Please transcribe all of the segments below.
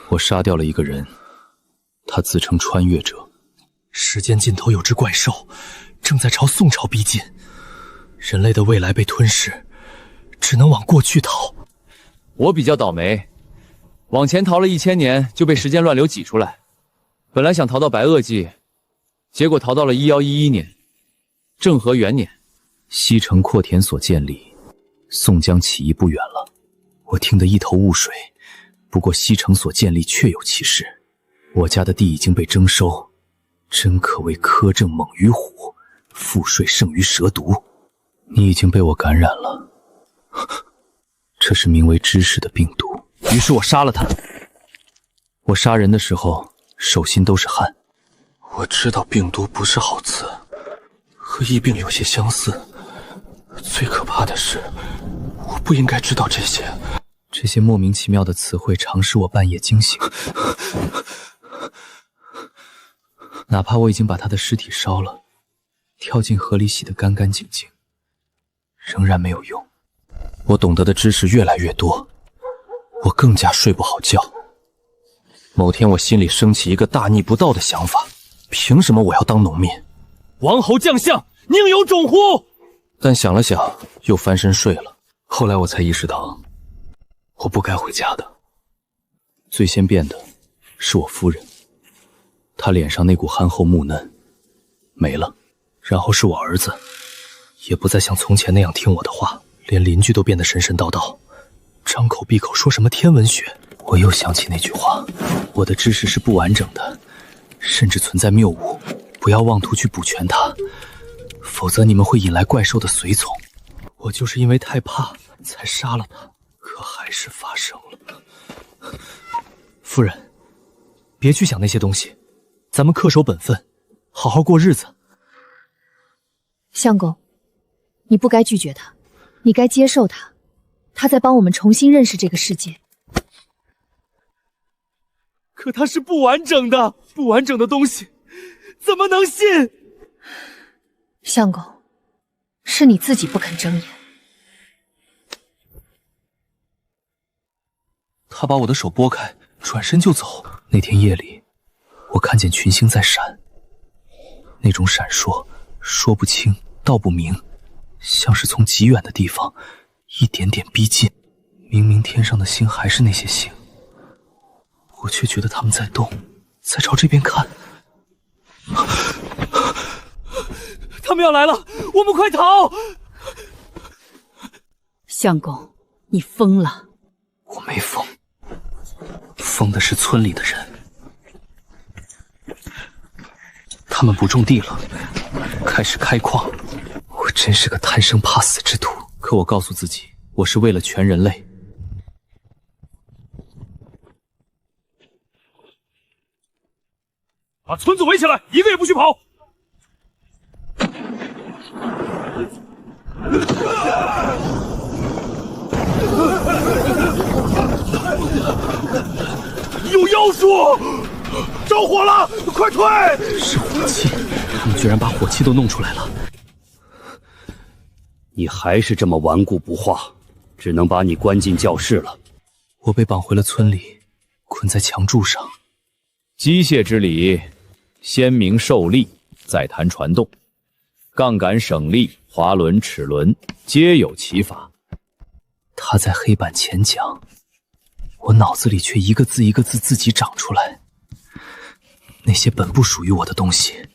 我杀掉了一个人，他自称穿越者。时间尽头有只怪兽，正在朝宋朝逼近，人类的未来被吞噬，只能往过去逃。我比较倒霉，往前逃了1000年，就被时间乱流挤出来。本来想逃到白垩纪，结果逃到了1111年，政和元年。西城扩田所建立，宋江起义不远了。我听得一头雾水，不过西城所建立确有其事。我家的地已经被征收，真可谓苛政猛于虎，赋税胜于蛇毒。你已经被我感染了，这是名为知识的病毒。于是我杀了他。我杀人的时候手心都是汗。我知道病毒不是好词，和疫病有些相似。最可怕的是，我不应该知道这些。这些莫名其妙的词汇常使我半夜惊醒。哪怕我已经把他的尸体烧了，跳进河里洗得干干净净，仍然没有用。我懂得的知识越来越多，我更加睡不好觉。某天我心里升起一个大逆不道的想法，凭什么我要当农民？王侯将相，宁有种乎？但想了想，又翻身睡了。后来我才意识到，我不该回家的。最先变的是我夫人，她脸上那股憨厚木嫩没了。然后是我儿子，也不再像从前那样听我的话，连邻居都变得神神叨叨，张口闭口说什么天文学。我又想起那句话，我的知识是不完整的，甚至存在谬误，不要妄图去补全它，否则你们会引来怪兽的随从。我就是因为太怕才杀了他，可还是发生了。夫人，别去想那些东西，咱们恪守本分，好好过日子。相公，你不该拒绝他，你该接受他，他在帮我们重新认识这个世界。可它是不完整的，不完整的东西，怎么能信？相公，是你自己不肯睁眼。他把我的手拨开，转身就走。那天夜里，我看见群星在闪，那种闪烁，说不清道不明，像是从极远的地方一点点逼近。明明天上的星还是那些星，我却觉得他们在动，在朝这边看。他们要来了，我们快逃！相公，你疯了！我没疯，疯的是村里的人。他们不种地了，开始开矿。我真是个贪生怕死之徒。可我告诉自己，我是为了全人类。把村子围起来，一个也不许跑！有妖术！着火了，快退！是火器，他们居然把火器都弄出来了。你还是这么顽固不化，只能把你关进教室了。我被绑回了村里，捆在墙柱上。机械之理，先明受力，再谈传动。杠杆、省力、滑轮、齿轮，皆有其法。他在黑板前讲，我脑子里却一个字一个字自己长出来。那些本不属于我的东西，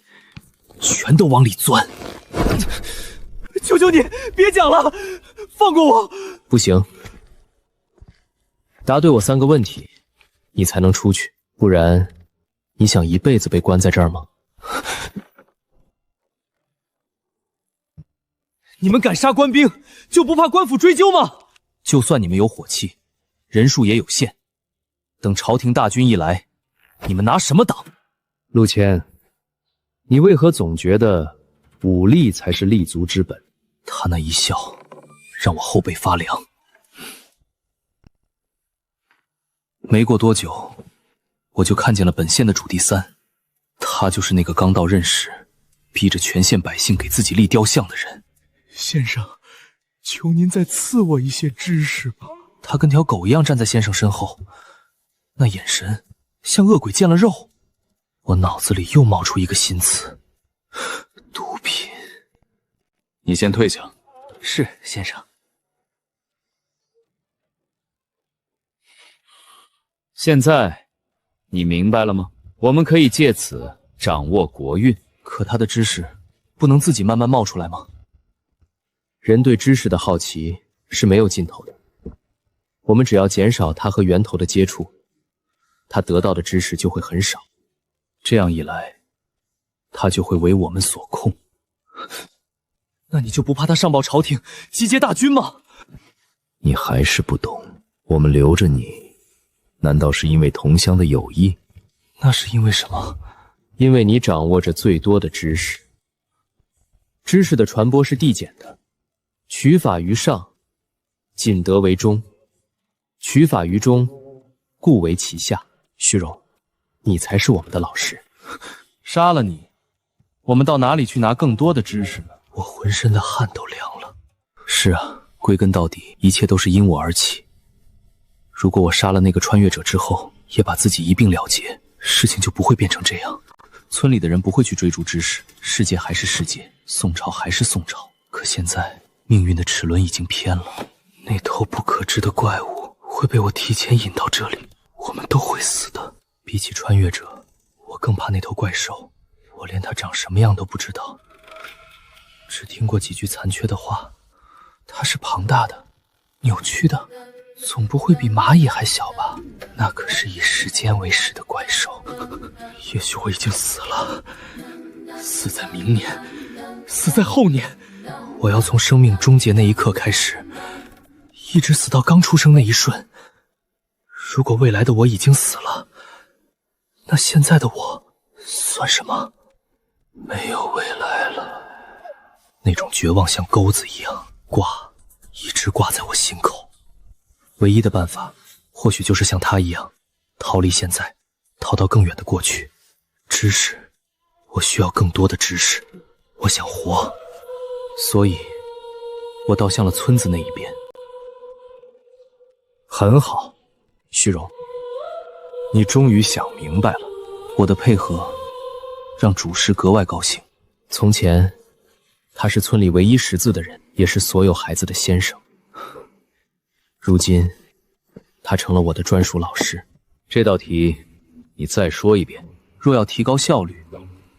全都往里钻。求求你，别讲了，放过我！不行，答对我3个问题，你才能出去，不然你想一辈子被关在这儿吗？你们敢杀官兵，就不怕官府追究吗？就算你们有火器，人数也有限。等朝廷大军一来，你们拿什么挡？陆谦，你为何总觉得武力才是立足之本？他那一笑，让我后背发凉。没过多久，我就看见了本县的主第三，他就是那个刚到任时，逼着全县百姓给自己立雕像的人。先生，求您再赐我一些知识吧。他跟条狗一样站在先生身后，那眼神像恶鬼见了肉。我脑子里又冒出一个新词：毒品。你先退下。是，先生。现在你明白了吗？我们可以借此掌握国运。可他的知识不能自己慢慢冒出来吗？人对知识的好奇是没有尽头的。我们只要减少他和源头的接触，他得到的知识就会很少。这样一来，他就会为我们所控。那你就不怕他上报朝廷，集结大军吗？你还是不懂，我们留着你，难道是因为同乡的友谊？那是因为什么？因为你掌握着最多的知识。知识的传播是递减的，取法于上，仅得为中；取法于中，故为其下。虚荣，你才是我们的老师。杀了你，我们到哪里去拿更多的知识呢？我浑身的汗都凉了。是啊，归根到底，一切都是因我而起。如果我杀了那个穿越者之后，也把自己一并了结，事情就不会变成这样。村里的人不会去追逐知识，世界还是世界，宋朝还是宋朝。可现在，命运的齿轮已经偏了，那头不可知的怪物会被我提前引到这里，我们都会死的。比起穿越者，我更怕那头怪兽，我连它长什么样都不知道，只听过几句残缺的话。它是庞大的，扭曲的，总不会比蚂蚁还小吧？那可是以时间为食的怪兽。也许我已经死了，死在明年，死在后年。我要从生命终结那一刻开始，一直死到刚出生那一瞬。如果未来的我已经死了，那现在的我算什么？没有未来了。那种绝望像钩子一样一直挂在我心口。唯一的办法，或许就是像他一样，逃离现在，逃到更远的过去。知识，我需要更多的知识。我想活，所以，我倒向了村子那一边。很好，虚荣，你终于想明白了。我的配合，让主师格外高兴。从前，他是村里唯一识字的人，也是所有孩子的先生。如今，他成了我的专属老师。这道题，你再说一遍。若要提高效率，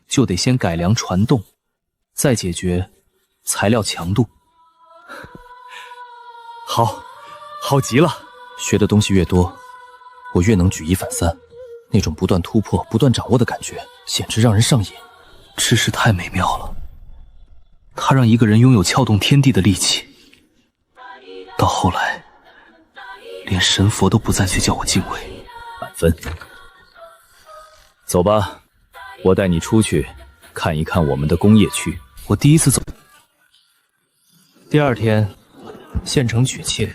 就得先改良传动，再解决材料强度。好极了！学的东西越多，我越能举一反三。那种不断突破、不断掌握的感觉，简直让人上瘾。知识太美妙了，它让一个人拥有撬动天地的力气。到后来，连神佛都不再去叫我敬畏。满分。走吧，我带你出去看一看我们的工业区。我第一次走。第二天，县城举柘，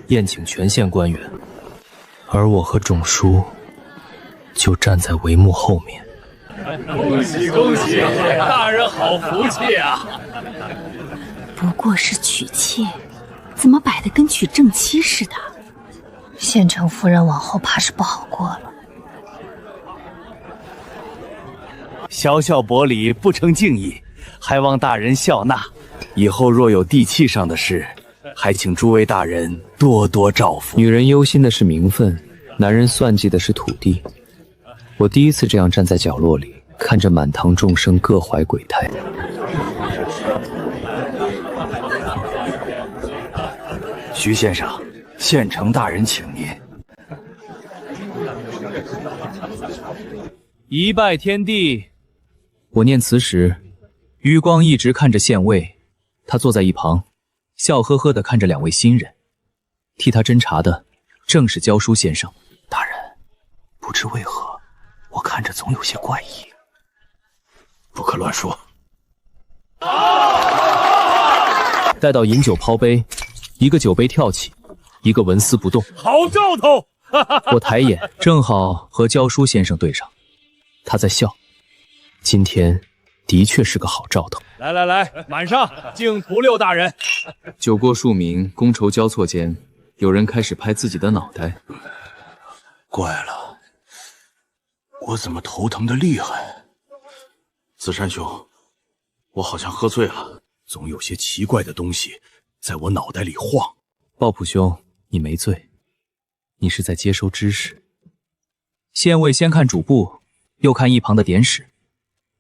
宴请全县官员，而我和种叔就站在帷幕后面。恭喜恭喜，大人好福气啊！不过是娶妾，怎么摆得跟娶正妻似的？县城夫人往后怕是不好过了。小小薄礼不成敬意，还望大人笑纳。以后若有地契上的事，还请诸位大人多多照拂。女人忧心的是名分，男人算计的是土地。我第一次这样站在角落里，看着满堂众生各怀鬼胎。徐先生，县城大人请您。一拜天地。我念词时，余光一直看着县尉，他坐在一旁，笑呵呵地看着两位新人。替他侦查的正是教书先生。大人，不知为何，我看着总有些怪异。不可乱说。待到饮酒抛杯，一个酒杯跳起，一个纹丝不动。好兆头！我抬眼，正好和教书先生对上，他在笑。今天的确是个好兆头。来，满上，敬屠六大人。酒过数名，觥筹交错间，有人开始拍自己的脑袋。怪了，我怎么头疼的厉害？紫山兄，我好像喝醉了，总有些奇怪的东西在我脑袋里晃。抱朴兄，你没醉，你是在接收知识。县尉先看主簿，又看一旁的典史，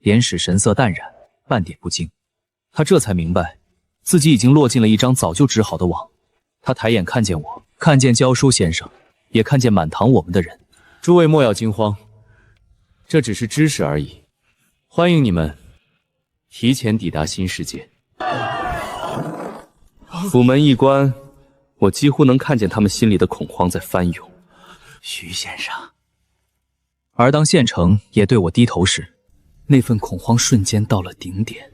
典史神色淡然，半点不惊。他这才明白，自己已经落进了一张早就织好的网。他抬眼看见我，看见教书先生，也看见满堂我们的人。诸位莫要惊慌，这只是知识而已。欢迎你们提前抵达新世界。府门一关，我几乎能看见他们心里的恐慌在翻涌。徐先生，而当县城也对我低头时，那份恐慌瞬间到了顶点。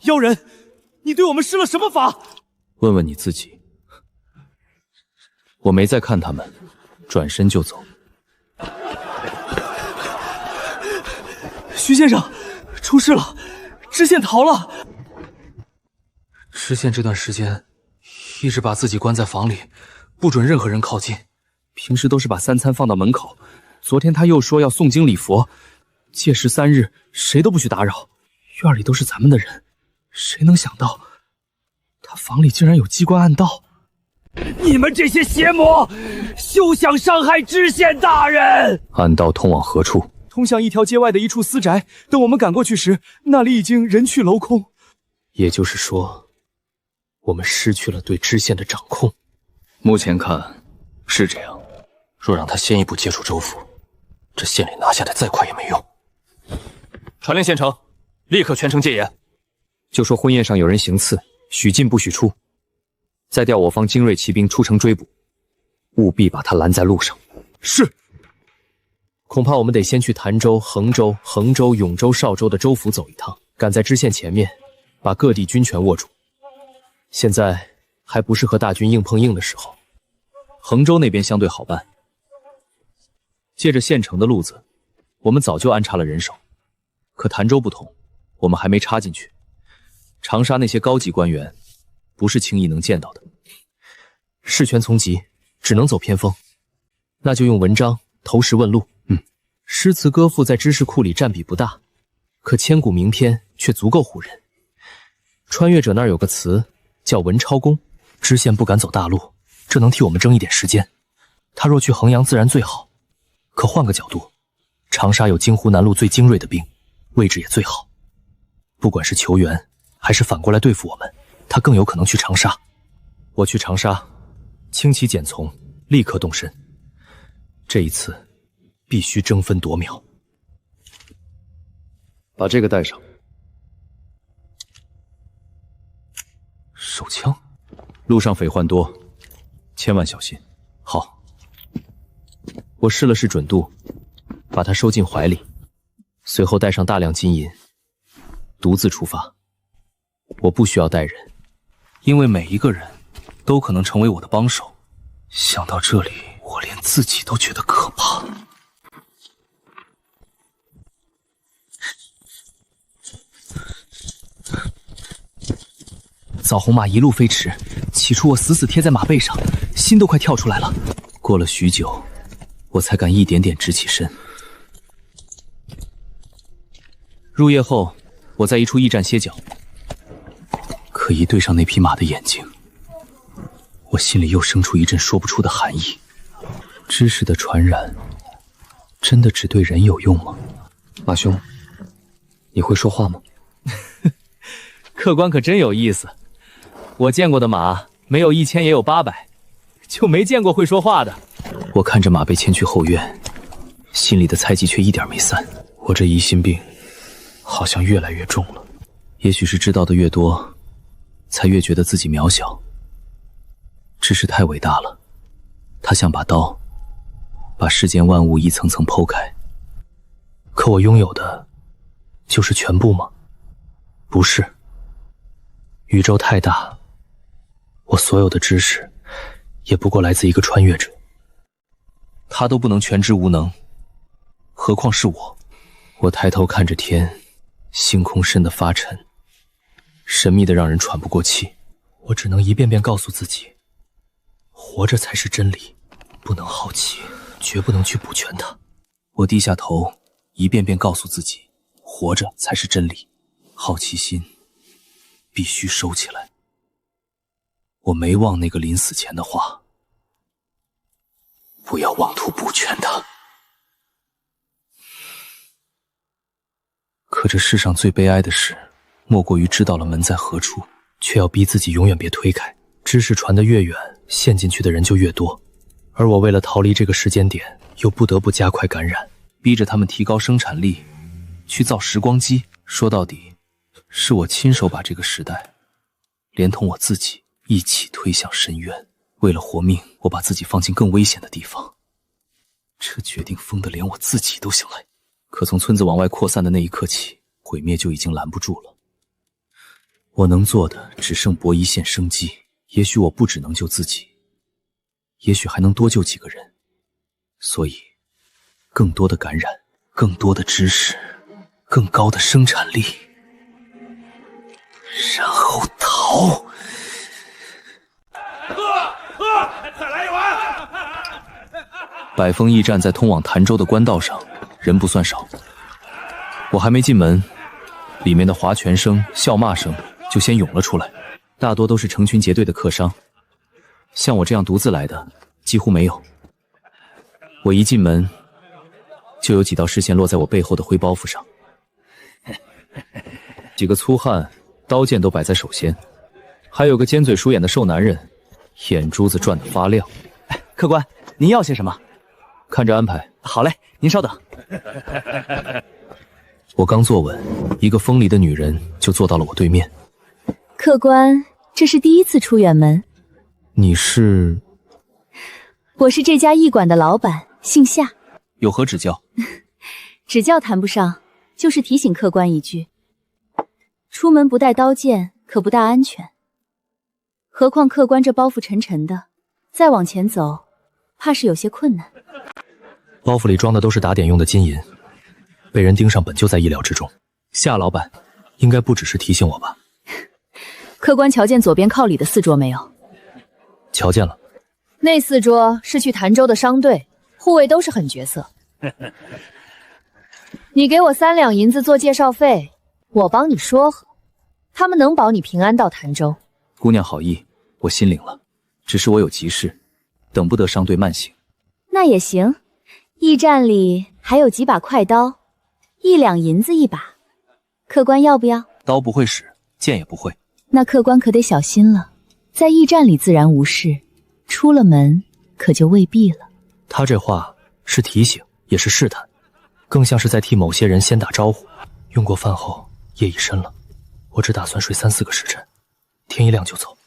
妖人，你对我们施了什么法？问问你自己。我没再看他们，转身就走。徐先生，出事了，知县逃了。知县这段时间一直把自己关在房里，不准任何人靠近。平时都是把3餐放到门口，昨天他又说要诵经礼佛，戒时3日，谁都不许打扰。院里都是咱们的人，谁能想到他房里竟然有机关暗道？你们这些邪魔，休想伤害知县大人！暗道通往何处？通向一条街外的一处私宅，等我们赶过去时，那里已经人去楼空。也就是说，我们失去了对知县的掌控。目前看是这样，若让他先一步接触州府，这县里拿下来再快也没用。传令县城，立刻全城戒严。就说婚宴上有人行刺，许进不许出。再调我方精锐骑兵出城追捕，务必把他拦在路上。是。恐怕我们得先去潭州、衡州、永州、邵州的州府走一趟，赶在知县前面，把各地军权握住。现在还不是和大军硬碰硬的时候。衡州那边相对好办，借着县城的路子，我们早就安插了人手。可潭州不同，我们还没插进去。长沙那些高级官员，不是轻易能见到的。事权从急，只能走偏锋，那就用文章投石问路。诗词歌赋在知识库里占比不大，可千古名篇却足够唬人。穿越者那儿有个词叫文超公，知县不敢走大路，这能替我们争一点时间。他若去衡阳自然最好，可换个角度，长沙有京湖南路最精锐的兵，位置也最好。不管是求援还是反过来对付我们，他更有可能去长沙。我去长沙，轻骑简从，立刻动身。这一次必须争分夺秒。把这个带上。手枪，路上匪患多，千万小心。好，我试了试准度，把它收进怀里，随后带上大量金银，独自出发。我不需要带人，因为每一个人都可能成为我的帮手。想到这里，我连自己都觉得可怕。枣红马一路飞驰，起初我死死贴在马背上，心都快跳出来了。过了许久，我才敢一点点直起身。入夜后，我在一处驿站歇脚，可一对上那匹马的眼睛，我心里又生出一阵说不出的寒意。知识的传染，真的只对人有用吗？马兄，你会说话吗？客官可真有意思，我见过的马没有1000也有800，就没见过会说话的。我看着马被牵去后院，心里的猜忌却一点没散。我这疑心病好像越来越重了。也许是知道的越多，才越觉得自己渺小。知识太伟大了，它像把刀，把世间万物一层层剖开。可我拥有的就是全部吗？不是。宇宙太大，我所有的知识也不过来自一个穿越者。他都不能全知无能，何况是我？我抬头看着天，星空深得发沉，神秘的让人喘不过气。我只能一遍遍告诉自己，活着才是真理，不能好奇，绝不能去补全它。我低下头，一遍遍告诉自己，活着才是真理，好奇心必须收起来。我没忘那个临死前的话，不要妄图补全它。可这世上最悲哀的事，莫过于知道了门在何处，却要逼自己永远别推开。知识传得越远，陷进去的人就越多，而我为了逃离这个时间点，又不得不加快感染，逼着他们提高生产力，去造时光机。说到底，是我亲手把这个时代，连同我自己一起推向深渊。为了活命，我把自己放进更危险的地方。这决定疯得连我自己都想来。可从村子往外扩散的那一刻起，毁灭就已经拦不住了。我能做的只剩搏一线生机。也许我不只能救自己，也许还能多救几个人。所以，更多的感染，更多的知识，更高的生产力，然后逃。再来一碗！百丰驿站在通往潭州的官道上，人不算少。我还没进门，里面的划拳声、笑骂声就先涌了出来。大多都是成群结队的客商，像我这样独自来的几乎没有。我一进门，就有几道视线落在我背后的灰包袱上。几个粗汉，刀剑都摆在手先，还有个尖嘴鼠眼的瘦男人，眼珠子转得发亮。客官，您要些什么？看着安排。好嘞，您稍等。我刚坐稳，一个风里的女人就坐到了我对面。客官，这是第一次出远门。你是？我是这家驿馆的老板，姓夏。有何指教？指教谈不上，就是提醒客官一句：出门不带刀剑，可不大安全。何况客官这包袱沉沉的，再往前走，怕是有些困难。包袱里装的都是打点用的金银，被人盯上本就在意料之中。夏老板，应该不只是提醒我吧？客官瞧见左边靠里的4桌没有？瞧见了。那4桌是去潭州的商队，护卫都是狠角色。你给我3两银子做介绍费，我帮你说和，他们能保你平安到潭州。姑娘好意，我心领了。只是我有急事，等不得商队慢行。那也行，驿站里还有几把快刀，1两银子一把，客官要不要？刀不会使，剑也不会。那客官可得小心了，在驿站里自然无事，出了门可就未必了。他这话是提醒，也是试探，更像是在替某些人先打招呼。用过饭后，夜已深了，我只打算睡3、4个时辰，天一亮就走。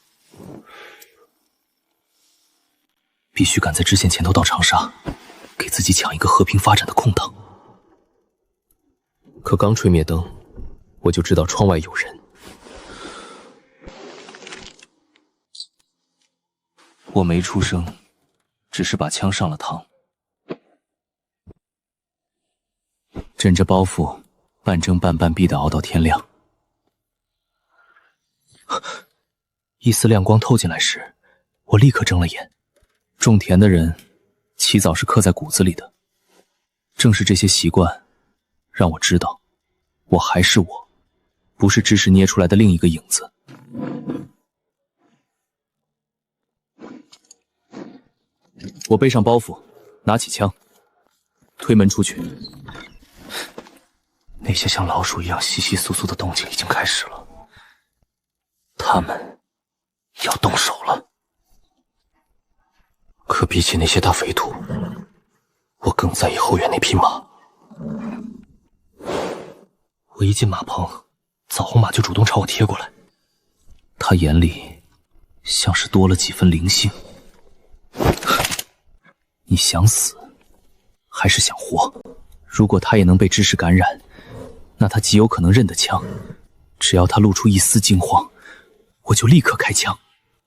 必须赶在知县前头到长沙，给自己抢一个和平发展的空档。可刚吹灭灯，我就知道窗外有人。我没出声，只是把枪上了膛，枕着包袱，半睁半半闭地熬到天亮。一丝亮光透进来时，我立刻睁了眼。种田的人，起早是刻在骨子里的。正是这些习惯，让我知道，我还是我，不是知识捏出来的另一个影子。我背上包袱，拿起枪，推门出去。那些像老鼠一样窸窸窣窣的动静已经开始了，他们要动手了。可比起那些大匪徒，我更在意后院那匹马。我一进马棚，枣红马就主动朝我贴过来，他眼里像是多了几分灵性。你想死，还是想活？如果他也能被知识感染，那他极有可能认得枪。只要他露出一丝惊慌，我就立刻开枪。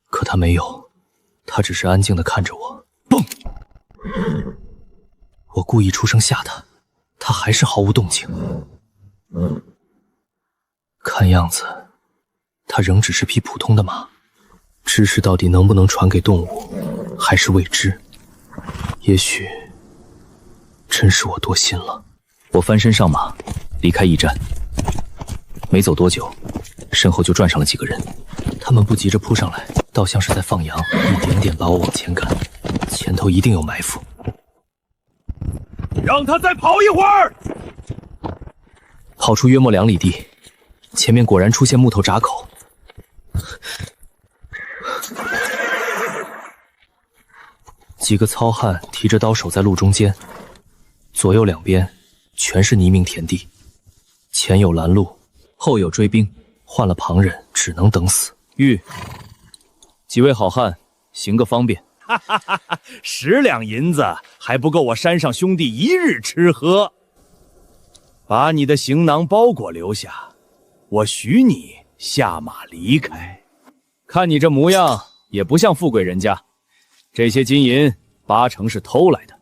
可他没有，他只是安静地看着我。嘣！我故意出声吓他，他还是毫无动静。看样子，他仍只是匹普通的马。知识到底能不能传给动物，还是未知。也许真是我多心了。我翻身上马，离开驿站。没走多久，身后就转上了几个人。他们不急着扑上来，倒像是在放羊，一点点把我往前赶。前头一定有埋伏。让他再跑一会儿。跑出约莫2里地，前面果然出现木头闸口。几个糙汉提着刀守在路中间，左右两边全是泥泞田地，前有拦路，后有追兵，换了旁人只能等死。玉，几位好汉，行个方便。哈哈哈！10两银子还不够我山上兄弟一日吃喝。把你的行囊包裹留下，我许你下马离开。看你这模样，也不像富贵人家。这些金银8成是偷来的。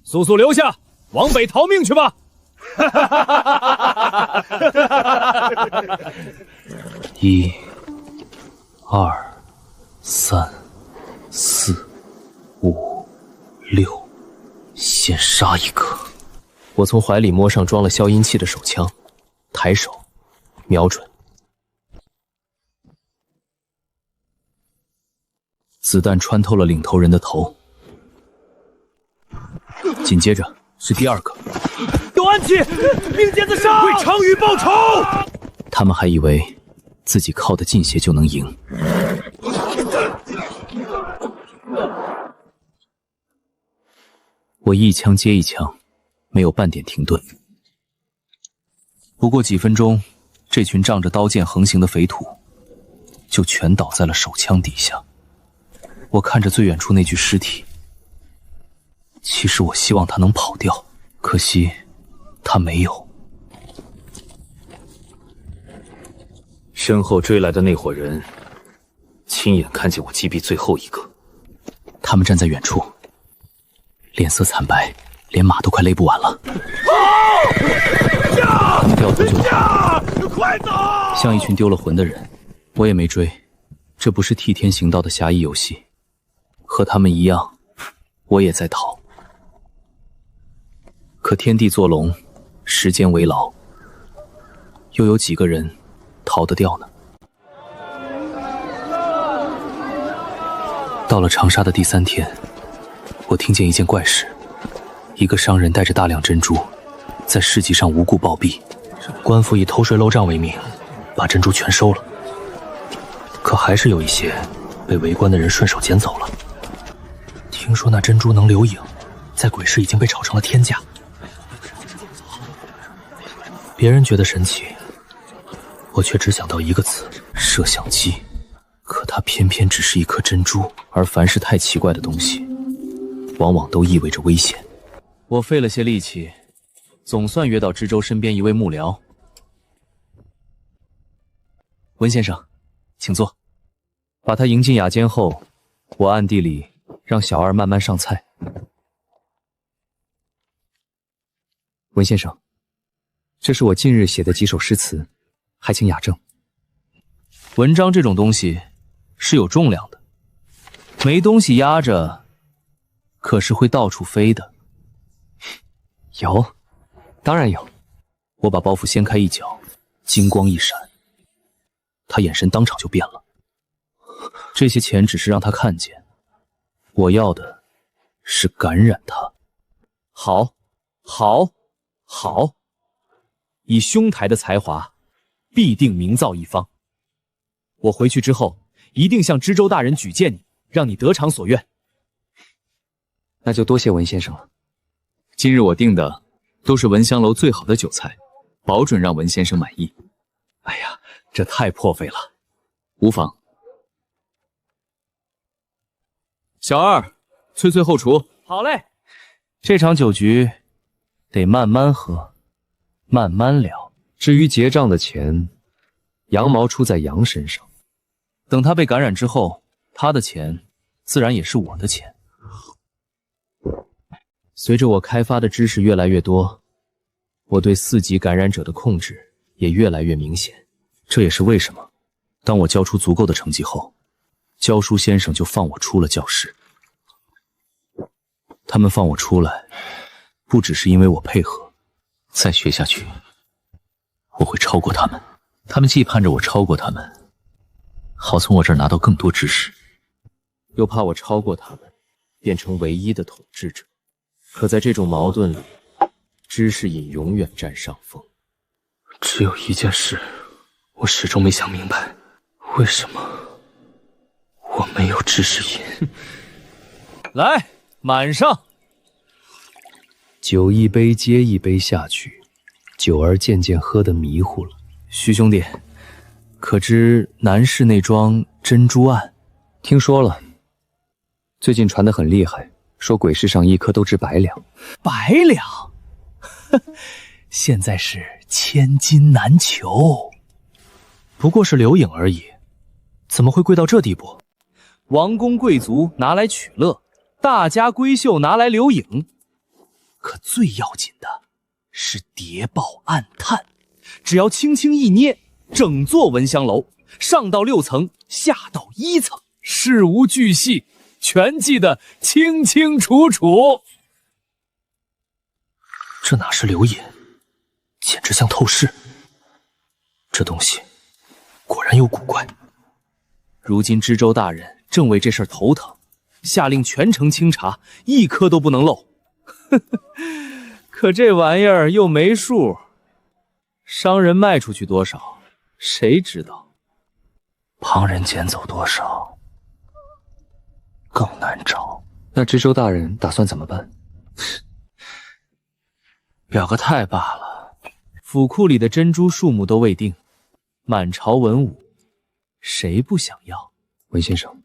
速速留下，往北逃命去吧！1、2、3、4、5、6，先杀一个。我从怀里摸上装了消音器的手枪，抬手，瞄准。子弹穿透了领头人的头，紧接着是第2个。有暗器，命尖子上！为常宇报仇！他们还以为自己靠得近些就能赢。我一枪接一枪，没有半点停顿。不过几分钟，这群仗着刀剑横行的匪土就全倒在了手枪底下。我看着最远处那具尸体，其实我希望他能跑掉，可惜他没有。身后追来的那伙人亲眼看见我击毙最后一个，他们站在远处，脸色惨白，连马都快勒不完了。能掉头就逃，快走！像一群丢了魂的人，我也没追。这不是替天行道的侠义游戏，和他们一样，我也在逃。可天地作龙，时间为牢，又有几个人逃得掉呢？到了长沙的第3天，我听见一件怪事：一个商人带着大量珍珠，在市集上无故暴毙，官府以偷税漏账为名，把珍珠全收了。可还是有一些被围观的人顺手捡走了。听说那珍珠能留影，在鬼市已经被炒成了天价。别人觉得神奇，我却只想到一个词：摄像机。可它偏偏只是一颗珍珠，而凡是太奇怪的东西，往往都意味着危险。我费了些力气，总算约到知州身边一位幕僚。文先生，请坐。把他迎进雅间后，我暗地里让小二慢慢上菜。文先生，这是我近日写的几首诗词，还请雅正。文章这种东西是有重量的，没东西压着，可是会到处飞的。有，当然有。我把包袱掀开一角，金光一闪，他眼神当场就变了。这些钱只是让他看见，我要的是感染他。好，好，好！以兄台的才华，必定名噪一方。我回去之后，一定向知州大人举荐你，让你得偿所愿。那就多谢文先生了。今日我订的都是文香楼最好的酒菜，保准让文先生满意。哎呀，这太破费了。无妨。小二，催后厨。好嘞。这场酒局得慢慢喝，慢慢聊。至于结账的钱，羊毛出在羊身上。等他被感染之后，他的钱自然也是我的钱。随着我开发的知识越来越多，我对4级感染者的控制也越来越明显。这也是为什么，当我交出足够的成绩后，教书先生就放我出了教室。他们放我出来，不只是因为我配合，再学下去，我会超过他们。他们既盼着我超过他们，好从我这儿拿到更多知识，又怕我超过他们，变成唯一的统治者。可在这种矛盾里，知识瘾永远占上风。只有一件事，我始终没想明白，为什么我没有知识瘾。来，满上！酒一杯接一杯下去，酒儿渐渐喝得迷糊了。徐兄弟，可知南市那桩珍珠案？听说了，最近传得很厉害，说鬼市上1颗都值100两。100两？现在是千金难求。不过是留影而已，怎么会贵到这地步？王公贵族拿来取乐，大家闺秀拿来留影，可最要紧的是谍报暗探。只要轻轻一捏，整座闻香楼上到6层，下到1层，事无巨细，全记得清清楚楚。这哪是留影，简直像透视。这东西果然有古怪。如今知州大人正为这事儿头疼，下令全城清查，1颗都不能漏。可这玩意儿又没数，商人卖出去多少，谁知道？旁人捡走多少，更难找。那知州大人打算怎么办？表个态罢了。府库里的珍珠数目都未定，满朝文武，谁不想要？文先生，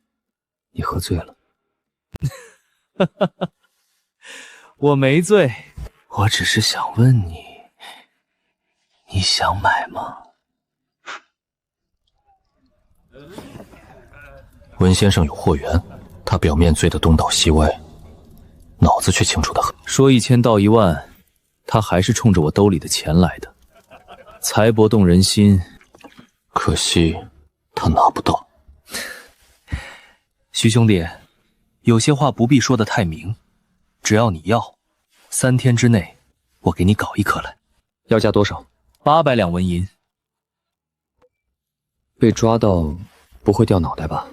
你喝醉了。我没醉，我只是想问你，你想买吗？文先生有货源，他表面醉得东倒西歪，脑子却清楚得很。说1000道1万，他还是冲着我兜里的钱来的。财帛动人心，可惜他拿不到。徐兄弟，有些话不必说得太明，只要你要，3天之内我给你搞1颗来。要价多少？800两纹银。被抓到不会掉脑袋吧？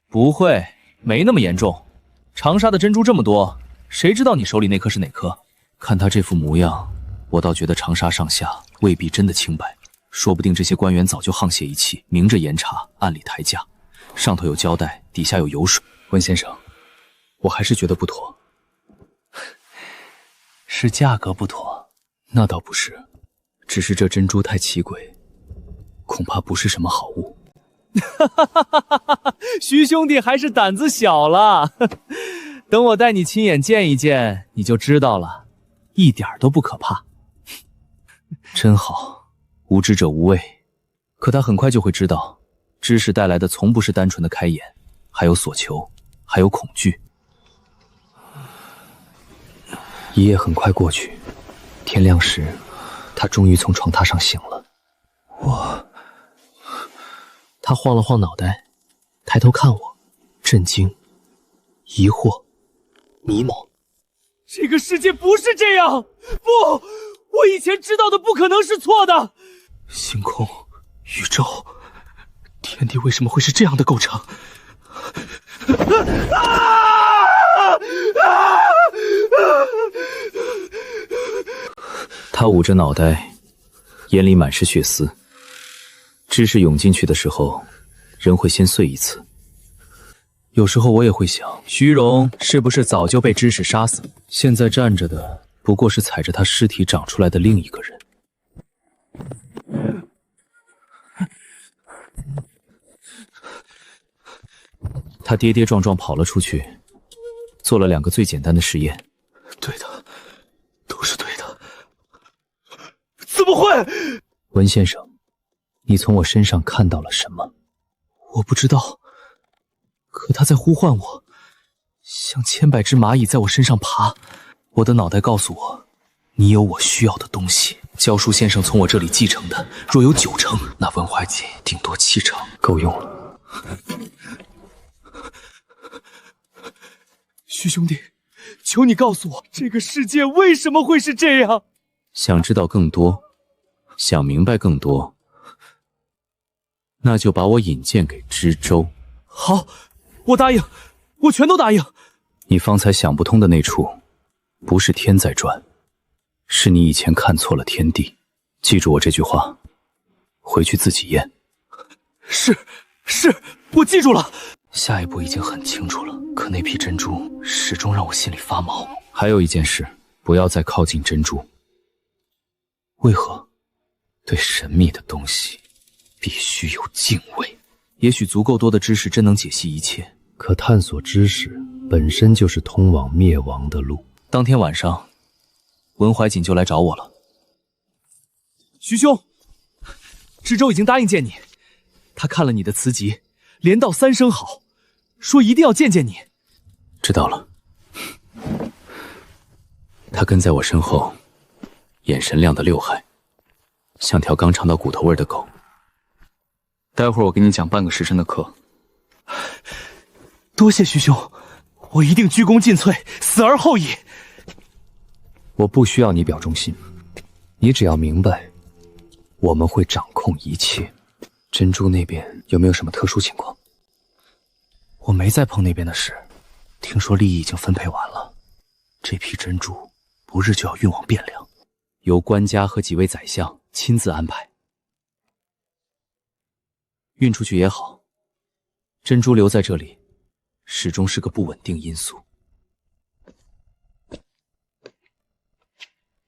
不会，没那么严重。长沙的珍珠这么多，谁知道你手里那颗是哪颗？看他这副模样，我倒觉得长沙上下未必真的清白，说不定这些官员早就沆瀣一气，明着严查，暗里抬价，上头有交代，底下有油水。文先生，我还是觉得不妥。是价格不妥？那倒不是，只是这珍珠太奇诡，恐怕不是什么好物。徐兄弟还是胆子小了，等我带你亲眼见一见，你就知道了，一点都不可怕。真好，无知者无畏。可他很快就会知道，知识带来的从不是单纯的开眼，还有所求，还有恐惧。一夜很快过去，天亮时，他终于从床榻上醒了。他晃了晃脑袋，抬头看我，震惊、疑惑、迷茫。这个世界不是这样！不，我以前知道的不可能是错的。星空、宇宙、天地为什么会是这样的构成？他捂着脑袋，眼里满是血丝。知识涌进去的时候，人会先碎一次。有时候我也会想，徐荣是不是早就被知识杀死？现在站着的不过是踩着他尸体长出来的另一个人。他跌跌撞撞跑了出去，做了2个最简单的实验。对的，都是对的。怎么会？文先生，你从我身上看到了什么？我不知道，可他在呼唤我，像千百只蚂蚁在我身上爬。我的脑袋告诉我，你有我需要的东西。教书先生从我这里继承的，若有9成，那文怀锦顶多7成，够用了。徐兄弟，求你告诉我，这个世界为什么会是这样？想知道更多，想明白更多，那就把我引荐给知州。好，我答应，我全都答应。你方才想不通的那处，不是天在转，是你以前看错了天地。记住我这句话，回去自己验。是，我记住了。下一步已经很清楚了，可那批珍珠始终让我心里发毛。还有一件事，不要再靠近珍珠。为何？对神秘的东西必须有敬畏。也许足够多的知识真能解析一切，可探索知识本身就是通往灭亡的路。当天晚上，文怀瑾就来找我了。徐兄，知州已经答应见你，他看了你的词集，连道3声好，说一定要见见你。知道了。他跟在我身后，眼神亮得6害，像条刚尝到骨头味的狗。待会儿我给你讲半个时辰的课。多谢徐兄，我一定鞠躬尽瘁，死而后已。我不需要你表忠心，你只要明白，我们会掌控一切。珍珠那边有没有什么特殊情况？我没再碰那边的事，听说利益已经分配完了，这批珍珠不日就要运往汴梁，由官家和几位宰相亲自安排。运出去也好，珍珠留在这里，始终是个不稳定因素。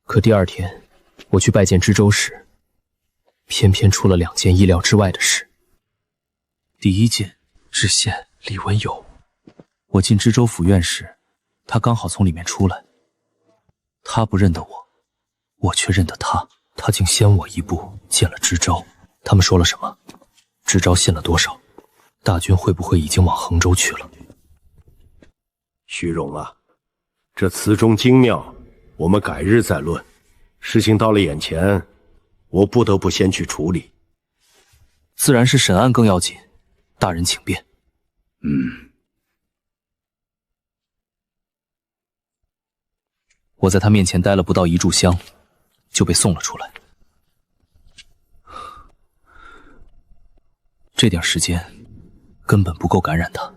可第2天，我去拜见知州时，偏偏出了2件意料之外的事。第一件，知县李文友，我进知州府院时，他刚好从里面出来。他不认得我，我却认得他。他竟先我一步见了知州。他们说了什么？知州信了多少？大军会不会已经往衡州去了？徐荣啊，这词中精妙，我们改日再论。事情到了眼前，我不得不先去处理。自然是审案更要紧，大人请便。我在他面前待了不到1炷香，就被送了出来。这点时间根本不够感染他，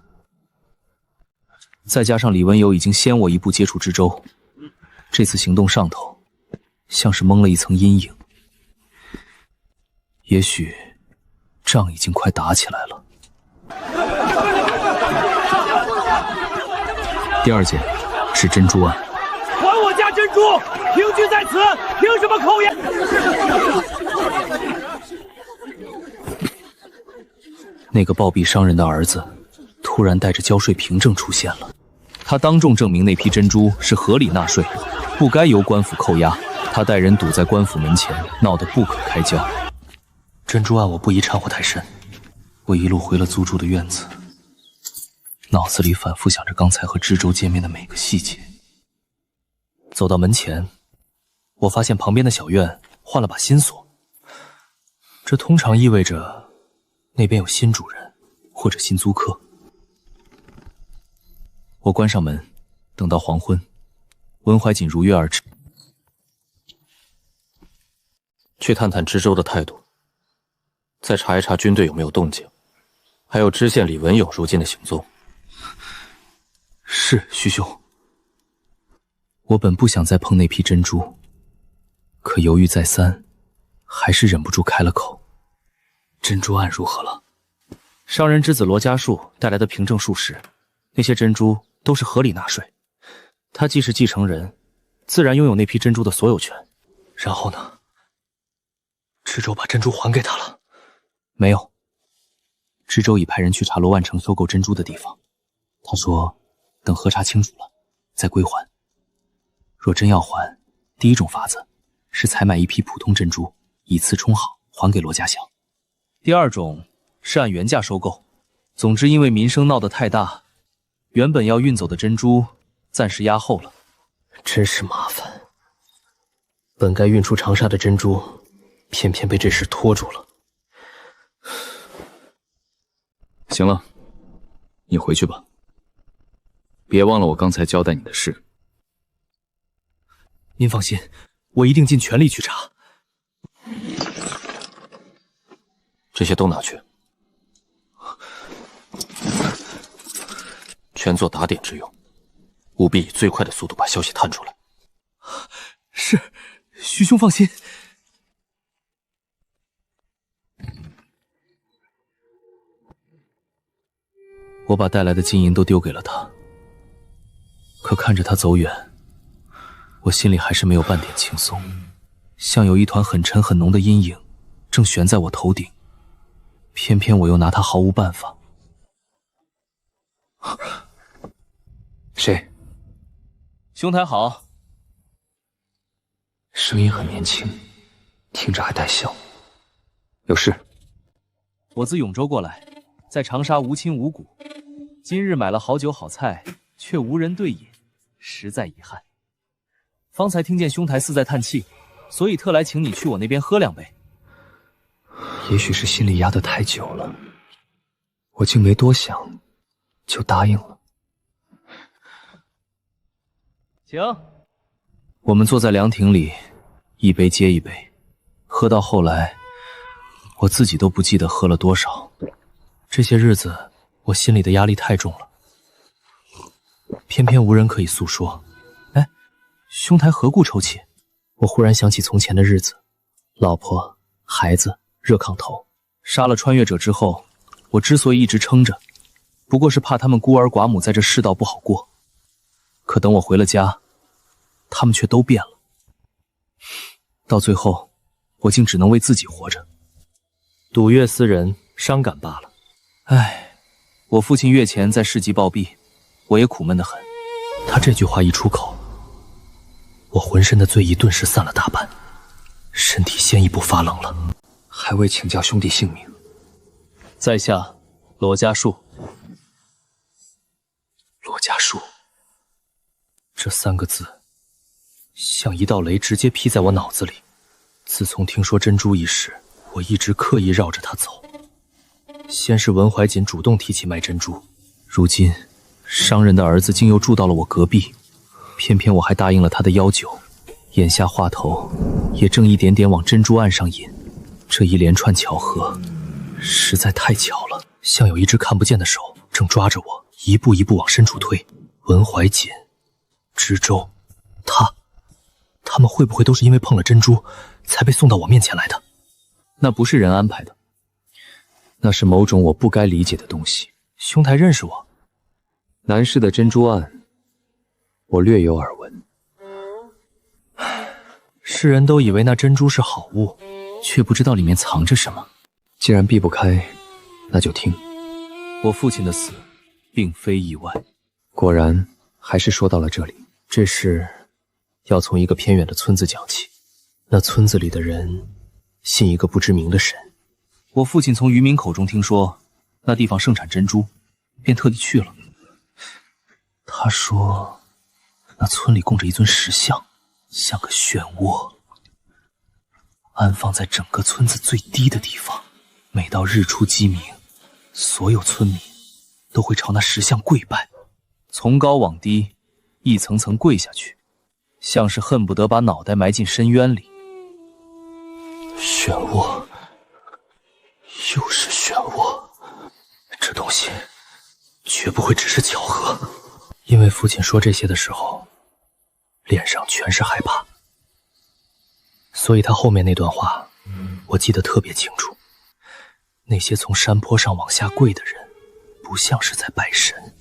再加上李文友已经先我一步接触知州，这次行动上头像是蒙了一层阴影。也许仗已经快打起来了。第2件是珍珠案。还我家珍珠！凭据在此，凭什么扣押？那个暴毙商人的儿子突然带着交税凭证出现了，他当众证明那批珍珠是合理纳税，不该由官府扣押。他带人堵在官府门前，闹得不可开交。珍珠案我不宜掺和太深，我一路回了租住的院子，脑子里反复想着刚才和知州见面的每个细节。走到门前，我发现旁边的小院换了把新锁，这通常意味着那边有新主人或者新租客。我关上门，等到黄昏，文怀瑾如约而至。去探探知州的态度，再查一查军队有没有动静，还有知县李文友如今的行踪。是，徐兄。我本不想再碰那批珍珠，可犹豫再三，还是忍不住开了口。珍珠案如何了？商人之子罗家树带来的凭证数实，那些珍珠都是合理纳税。他既是继承人，自然拥有那批珍珠的所有权。然后呢？知州把珍珠还给他了？没有，知州已派人去查罗万成收购珍珠的地方。他说，等核查清楚了，再归还。若真要还，第一种法子是采买一批普通珍珠，以次充好，还给罗家祥。第二种是按原价收购。总之，因为民生闹得太大，原本要运走的珍珠暂时压后了。真是麻烦，本该运出长沙的珍珠，偏偏被这事拖住了。行了，你回去吧，别忘了我刚才交代你的事。您放心，我一定尽全力去查。这些都拿去，全做打点之用，务必以最快的速度把消息探出来。是，徐兄放心。我把带来的金银都丢给了他，可看着他走远，我心里还是没有半点轻松，像有一团很沉很浓的阴影正悬在我头顶，偏偏我又拿他毫无办法。谁？兄台好。声音很年轻，听着还带笑。有事？我自永州过来，在长沙无亲无故，今日买了好酒好菜，却无人对饮，实在遗憾。方才听见兄台似在叹气，所以特来请你去我那边喝2杯。也许是心里压得太久了，我竟没多想，就答应了。请。我们坐在凉亭里，一杯接一杯，喝到后来，我自己都不记得喝了多少。这些日子，我心里的压力太重了，偏偏无人可以诉说。哎，兄台何故抽泣？我忽然想起从前的日子，老婆、孩子、热炕头。杀了穿越者之后，我之所以一直撑着，不过是怕他们孤儿寡母在这世道不好过。可等我回了家，他们却都变了。到最后，我竟只能为自己活着。赌月思人，伤感罢了。唉，我父亲月前在市集暴毙，我也苦闷得很。他这句话一出口，我浑身的醉意顿时散了大半，身体先一步发冷了。还未请教兄弟姓名。在下罗家树。罗家树，这3个字像一道雷直接劈在我脑子里。自从听说珍珠一事，我一直刻意绕着他走。先是文怀瑾主动提起卖珍珠，如今商人的儿子竟又住到了我隔壁，偏偏我还答应了他的要求。眼下话头也正一点点往珍珠岸上引，这一连串巧合实在太巧了，像有一只看不见的手正抓着我，一步一步往深处推。文怀瑾、知州，他们会不会都是因为碰了珍珠才被送到我面前来的？那不是人安排的，那是某种我不该理解的东西。兄台认识我？南市的珍珠案，我略有耳闻。世人都以为那珍珠是好物，却不知道里面藏着什么。既然避不开，那就听。我父亲的死并非意外，果然还是说到了这里。这事要从一个偏远的村子讲起。那村子里的人信一个不知名的神。我父亲从渔民口中听说那地方盛产珍珠，便特地去了。他说那村里供着一尊石像，像个漩涡，安放在整个村子最低的地方。每到日出鸡鸣，所有村民都会朝那石像跪拜，从高往低，一层层跪下去，像是恨不得把脑袋埋进深渊里。漩涡，又是漩涡，这东西绝不会只是巧合。因为父亲说这些的时候，脸上全是害怕，所以他后面那段话我记得特别清楚。那些从山坡上往下跪的人，不像是在拜神，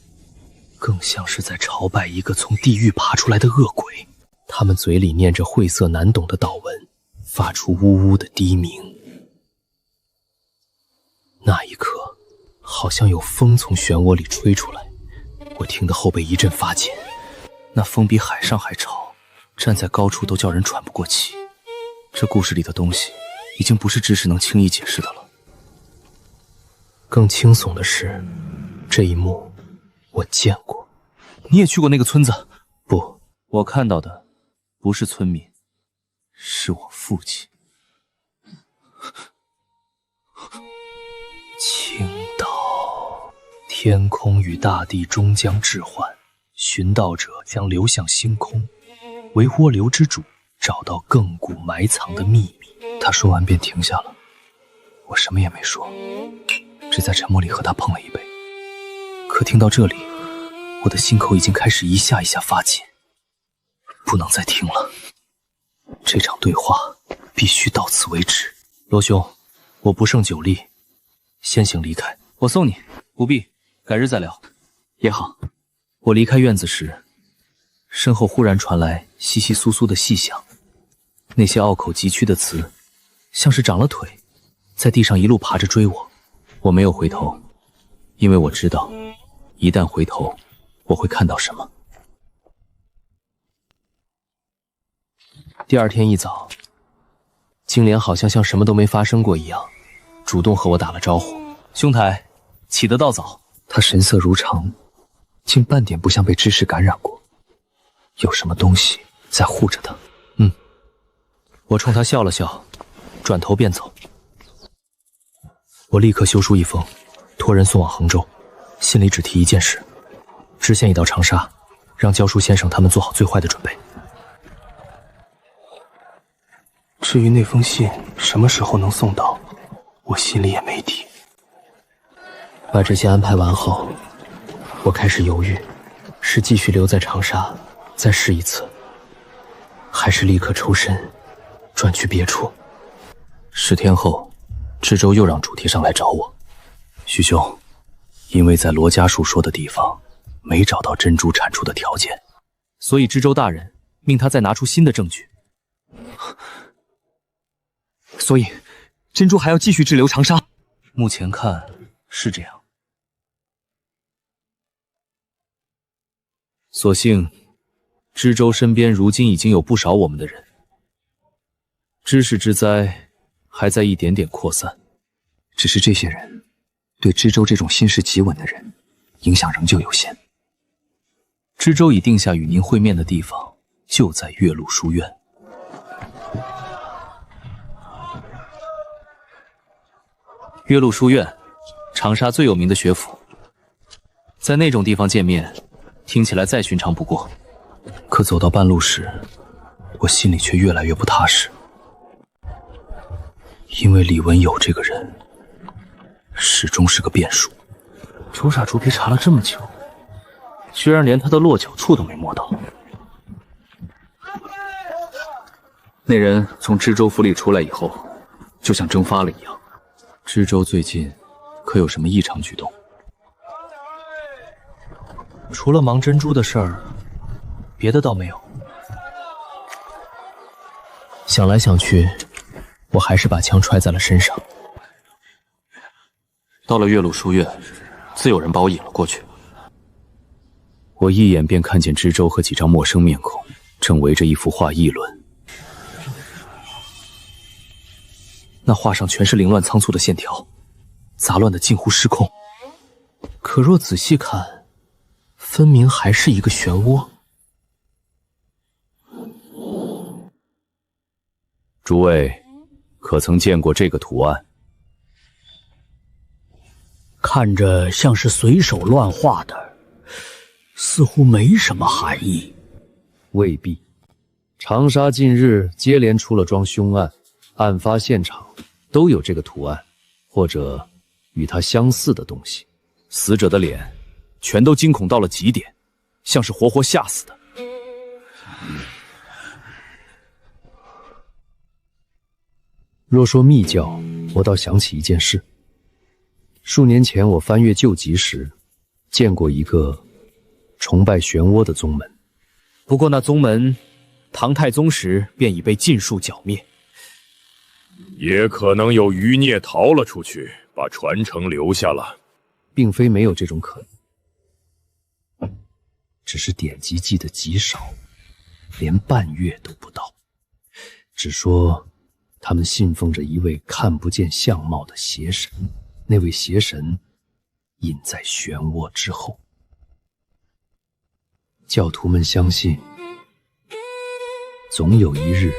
更像是在朝拜一个从地狱爬出来的恶鬼。他们嘴里念着晦涩难懂的祷文，发出呜呜的低鸣。那一刻，好像有风从漩涡里吹出来，我听得后背一阵发紧。那风比海上还潮，站在高处都叫人喘不过气。这故事里的东西，已经不是知识能轻易解释的了。更惊悚的是，这一幕我见过。你也去过那个村子？不，我看到的不是村民，是我父亲。青岛，天空与大地终将置换，寻道者将流向星空，为涡流之主找到亘古埋藏的秘密。他说完便停下了，我什么也没说，只在沉默里和他碰了一杯。可听到这里，我的心口已经开始一下一下发紧，不能再听了。这场对话必须到此为止。罗兄，我不胜酒力，先行离开。我送你，不必，改日再聊。也好。我离开院子时，身后忽然传来窸窸窣窣的细响，那些拗口急曲的词，像是长了腿，在地上一路爬着追我。我没有回头，因为我知道，一旦回头，我会看到什么。第二天一早，金莲好像什么都没发生过一样，主动和我打了招呼。兄台，起得倒早。他神色如常，竟半点不像被知识感染过，有什么东西在护着他。我冲他笑了笑，转头便走。我立刻修书一封，托人送往衡州，心里只提一件事：知县已到长沙，让教书先生他们做好最坏的准备。至于那封信什么时候能送到，我心里也没底。把这些安排完后，我开始犹豫，是继续留在长沙再试一次，还是立刻抽身转去别处。10天后，知州又让主题上来找我。徐兄，因为在罗家树说的地方没找到珍珠产出的条件，所以知州大人命他再拿出新的证据。所以珍珠还要继续滞留长沙。目前看是这样。所幸知州身边如今已经有不少我们的人，知识之灾还在一点点扩散。只是这些人对知州这种心事极稳的人影响仍旧有限。知州已定下与您会面的地方，就在岳麓书院。岳麓书院，长沙最有名的学府，在那种地方见面，听起来再寻常不过。可走到半路时，我心里却越来越不踏实，因为李文友这个人始终是个变数。朱砂猪皮查了这么久，居然连他的落脚处都没摸到。那人从知州府里出来以后，就像蒸发了一样。知州最近可有什么异常举动？除了忙珍珠的事儿，别的倒没有。想来想去，我还是把枪揣在了身上。到了岳麓书院，自有人把我引了过去。我一眼便看见知州和几张陌生面孔正围着一幅画议论。那画上全是凌乱仓促的线条，杂乱的近乎失控。可若仔细看，分明还是一个漩涡。诸位，可曾见过这个图案？看着像是随手乱画的，似乎没什么含义。未必，长沙近日接连出了桩凶案，案发现场都有这个图案，或者与它相似的东西。死者的脸全都惊恐到了极点，像是活活吓死的。若说密教，我倒想起一件事。数年前我翻阅旧籍时，见过一个崇拜漩涡的宗门。不过那宗门，唐太宗时便已被尽数剿灭。也可能有余孽逃了出去，把传承留下了。并非没有这种可能，只是典籍记得极少，连半月都不到。只说他们信奉着一位看不见相貌的邪神，那位邪神隐在漩涡之后。教徒们相信，总有一日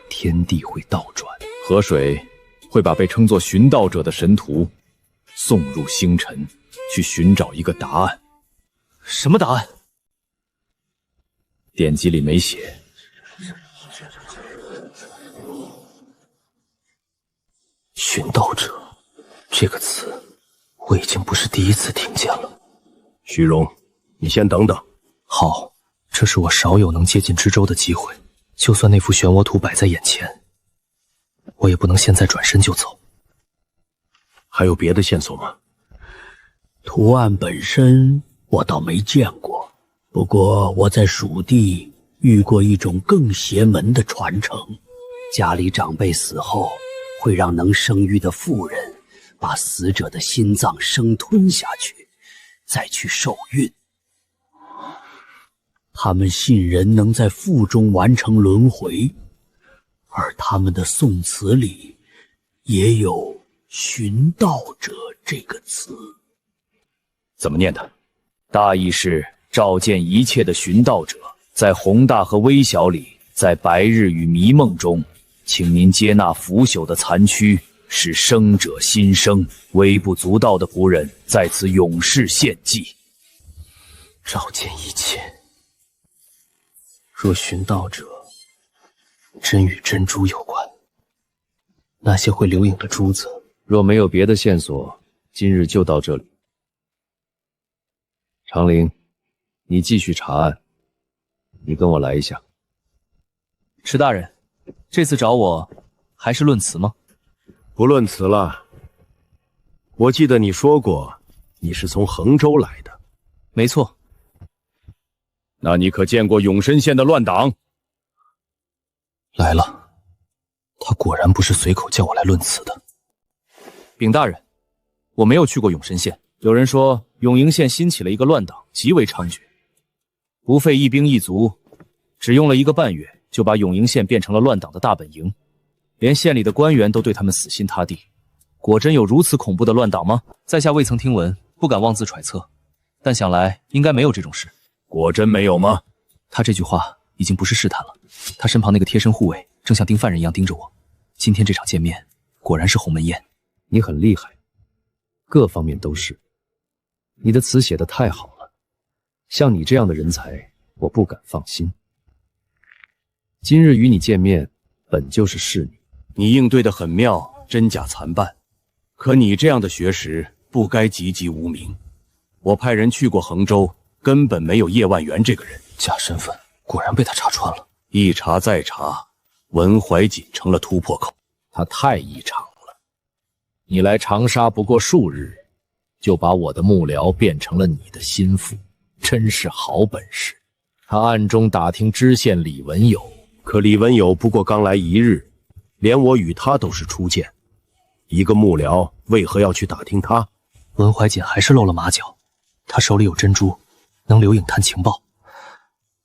天地会倒转，河水会把被称作寻道者的神徒送入星辰，去寻找一个答案。什么答案？典籍里没写，寻道者这个词，我已经不是第一次听见了。虚荣，你先等等。好，这是我少有能接近知州的机会。就算那幅漩涡图摆在眼前，我也不能现在转身就走。还有别的线索吗？图案本身我倒没见过，不过我在蜀地遇过一种更邪门的传承。家里长辈死后，会让能生育的妇人把死者的心脏生吞下去，再去受孕。他们信人能在腹中完成轮回，而他们的宋词里也有寻道者这个词。怎么念的？大意是照见一切的寻道者，在宏大和微小里，在白日与迷梦中，请您接纳腐朽的残躯，使生者新生。微不足道的仆人在此永世献祭。照见一切。若寻道者真与珍珠有关，那些会留影的珠子，若没有别的线索，今日就到这里。长陵，你继续查案，你跟我来一下。池大人，这次找我还是论词吗？不论词了。我记得你说过，你是从衡州来的。没错。那你可见过永深县的乱党？来了，他果然不是随口叫我来论词的。禀大人，我没有去过永深县。有人说永营县兴起了一个乱党，极为猖獗，不费一兵一卒，只用了1个半月，就把永营县变成了乱党的大本营，连县里的官员都对他们死心塌地。果真有如此恐怖的乱党吗？在下未曾听闻，不敢妄自揣测，但想来应该没有这种事。果真没有吗？他这句话已经不是试探了。他身旁那个贴身护卫正像盯犯人一样盯着我。今天这场见面，果然是鸿门宴。你很厉害，各方面都是。你的词写得太好了，像你这样的人才，我不敢放心。今日与你见面，本就是试你。你应对得很妙，真假参半。可你这样的学识，不该籍籍无名。我派人去过衡州，根本没有叶万源这个人。假身份果然被他查穿了。一查再查，文怀瑾成了突破口。他太异常了。你来长沙不过数日，就把我的幕僚变成了你的心腹，真是好本事。他暗中打听知县李文友，可李文友不过刚来1日，连我与他都是初见。一个幕僚为何要去打听他？文怀瑾还是露了马脚，他手里有珍珠，能留影探情报。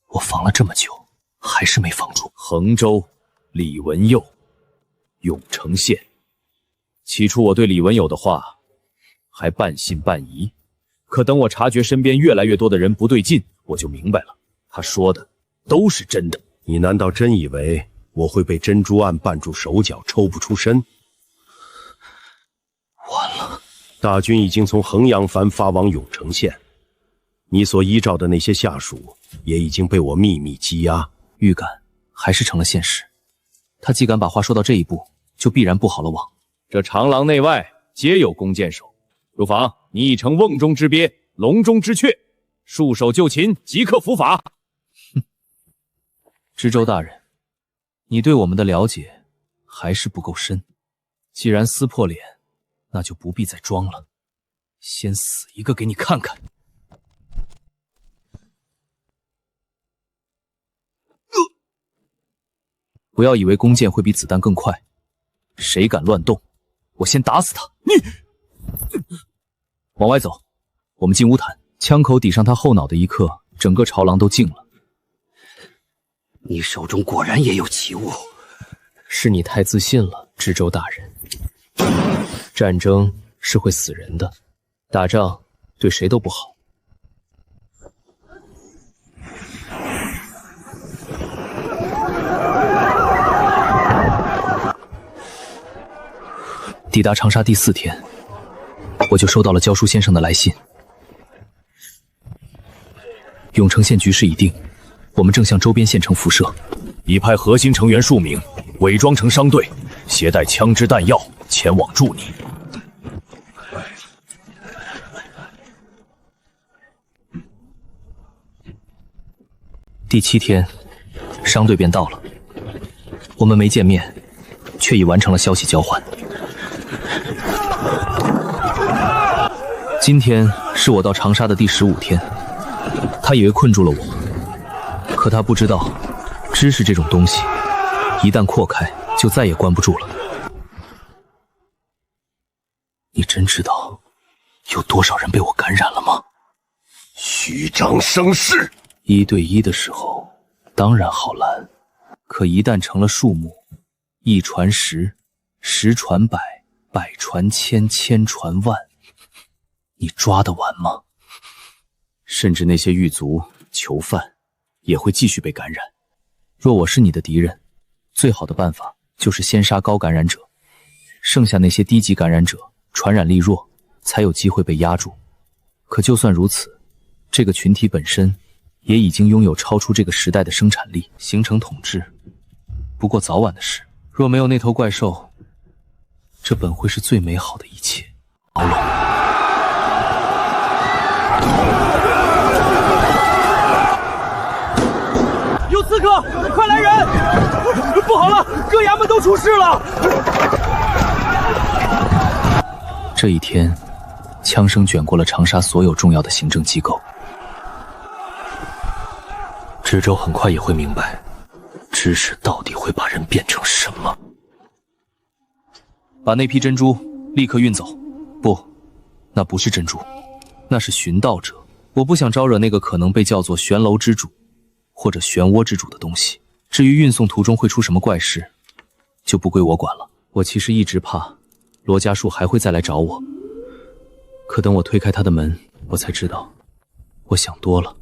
我防了这么久，还是没防住。衡州，李文佑，永城县。起初我对李文友的话还半信半疑，可等我察觉身边越来越多的人不对劲，我就明白了，他说的都是真的。你难道真以为我会被珍珠案绊住手脚，抽不出身？完了，大军已经从衡阳藩发往永城县，你所依照的那些下属也已经被我秘密羁押。预感还是成了现实。他既敢把话说到这一步，就必然布好了网。这长廊内外皆有弓箭手，如妨你已成瓮中之鳖，笼中之雀，束手就擒，即刻伏法。哼，知州大人，你对我们的了解还是不够深。既然撕破脸，那就不必再装了，先死一个给你看看。不要以为弓箭会比子弹更快，谁敢乱动，我先打死他！你往外走，我们进屋谈。枪口抵上他后脑的一刻，整个朝廊都静了。你手中果然也有奇物。是你太自信了，知州大人。战争是会死人的，打仗对谁都不好。抵达长沙第4天，我就收到了教书先生的来信。永城县局势已定，我们正向周边县城辐射。已派核心成员数名，伪装成商队，携带枪支弹药前往助你。第7天，商队便到了。我们没见面，却已完成了消息交换。今天是我到长沙的第15天，他以为困住了我，可他不知道，知识这种东西，一旦扩开，就再也关不住了。你真知道有多少人被我感染了吗？虚张声势！1对1的时候，当然好拦，可一旦成了数目，1传10，10传100，100传1000，1000传万，你抓得完吗？甚至那些狱卒、囚犯也会继续被感染。若我是你的敌人，最好的办法就是先杀高感染者，剩下那些低级感染者传染力弱，才有机会被压住。可就算如此，这个群体本身也已经拥有超出这个时代的生产力，形成统治，不过早晚的事。若没有那头怪兽，这本会是最美好的一切。敖龙，有刺客，快来人！不好了，各衙门都出事了！这一天，枪声卷过了长沙所有重要的行政机构。知州很快也会明白，知识到底会把人变成什么。把那批珍珠立刻运走。不，那不是珍珠，那是寻盗者。我不想招惹那个可能被叫做悬楼之主或者漩涡之主的东西。至于运送途中会出什么怪事，就不归我管了。我其实一直怕罗家树还会再来找我，可等我推开他的门，我才知道，我想多了。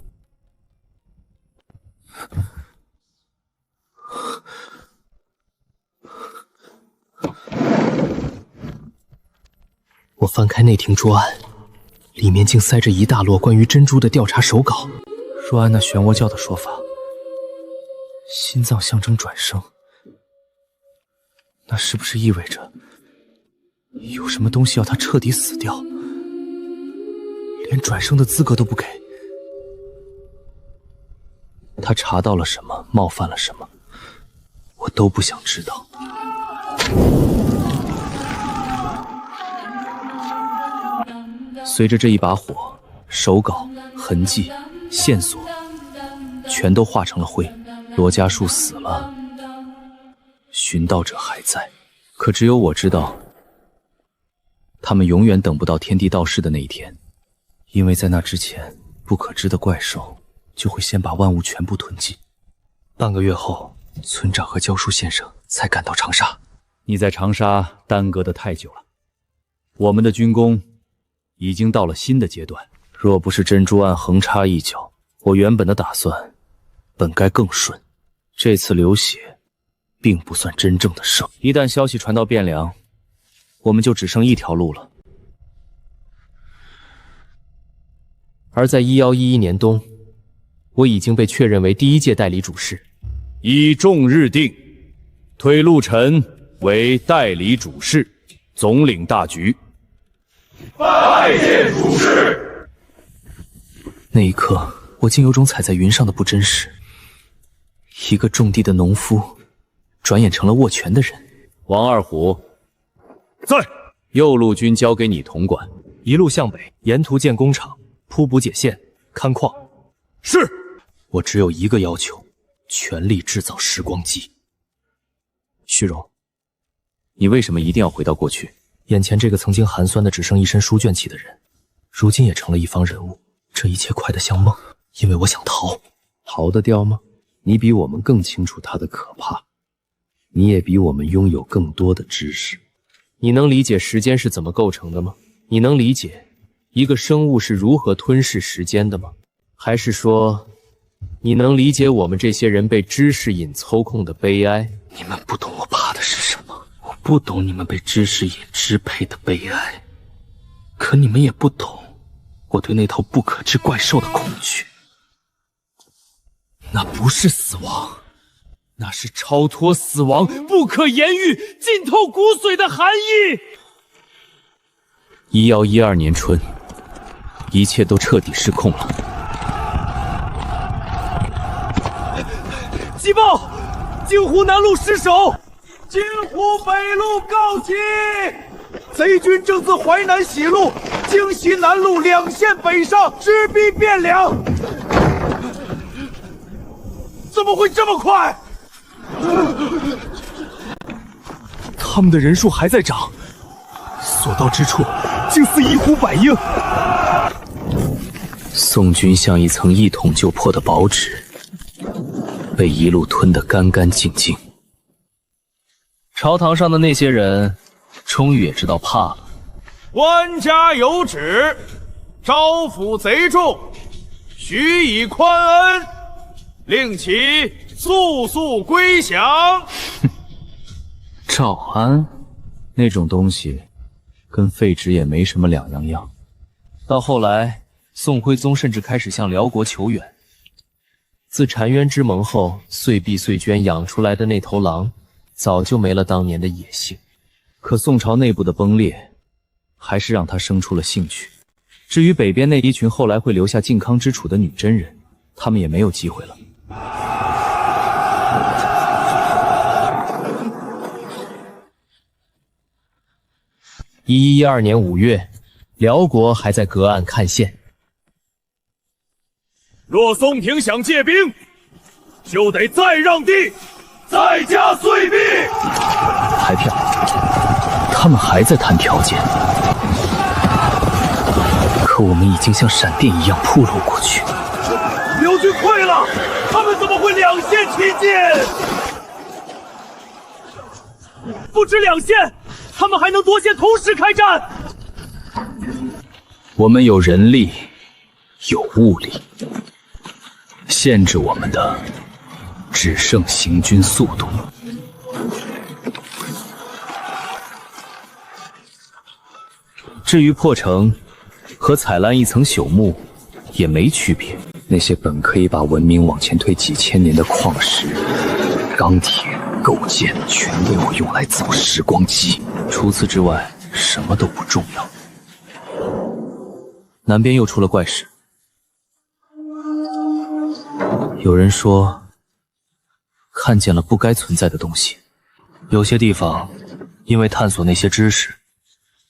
我翻开内廷桌案，里面竟塞着一大摞关于珍珠的调查手稿。若按那漩涡教的说法，心脏象征转生，那是不是意味着有什么东西要他彻底死掉，连转生的资格都不给？他查到了什么，冒犯了什么，我都不想知道。随着这一把火，手稿、痕迹、线索全都化成了灰。罗家树死了，寻盗者还在，可只有我知道，他们永远等不到天地道世的那一天，因为在那之前，不可知的怪兽就会先把万物全部囤积。半个月后，村长和教书先生才赶到长沙。你在长沙耽搁得太久了，我们的军功已经到了新的阶段。若不是珍珠案横插一脚，我原本的打算本该更顺。这次流血并不算真正的胜。一旦消息传到汴梁，我们就只剩一条路了。而在1111年冬，我已经被确认为第1届代理主事。以众日定，推陆晨为代理主事，总领大局。拜见主事。那一刻，我竟有种踩在云上的不真实。一个种地的农夫，转眼成了握拳的人。王二虎，在。右路军交给你统管，一路向北，沿途建工厂、铺补解线、勘矿。是。我只有一个要求，全力制造时光机。虚荣，你为什么一定要回到过去？眼前这个曾经寒酸的只剩一身书卷气的人，如今也成了一方人物。这一切快得像梦，因为我想逃。逃得掉吗？你比我们更清楚它的可怕，你也比我们拥有更多的知识。你能理解时间是怎么构成的吗？你能理解一个生物是如何吞噬时间的吗？还是说，你能理解我们这些人被知识瘾操控的悲哀？你们不懂我怕的是什么，我不懂你们被知识瘾支配的悲哀，可你们也不懂我对那头不可知怪兽的恐惧。那不是死亡，那是超脱死亡、不可言喻、浸透骨髓的寒意。1112年春，一切都彻底失控了。急报！京湖南路失守，京湖北路告急！贼军正自淮南西路、京西南路两线北上，直逼汴梁。怎么会这么快？他们的人数还在涨，所到之处竟似一呼百应。宋军像一层一捅就破的薄纸，被一路吞得干干净净。朝堂上的那些人，终于也知道怕了。官家有旨，招抚贼众，许以宽恩，令其速速归降。诏安那种东西，跟废纸也没什么两样。到后来，宋徽宗甚至开始向辽国求援。自澶渊之盟后，岁币岁捐养出来的那头狼，早就没了当年的野性。可宋朝内部的崩裂，还是让他生出了兴趣。至于北边那一群后来会留下靖康之楚的女真人，他们也没有机会了。1112年5月，辽国还在隔岸看线。若松平想借兵，就得再让地，再加岁币。抬票，他们还在谈条件，可我们已经像闪电一样扑入过去。辽军溃了，他们怎么会两线齐进？不止两线，他们还能多线同时开战。我们有人力，有物力，限制我们的只剩行军速度。至于破城，和采烂一层朽木也没区别。那些本可以把文明往前推几千年的矿石、钢铁、构件，全被我用来造时光机。除此之外，什么都不重要。南边又出了怪事。有人说，看见了不该存在的东西。有些地方，因为探索那些知识，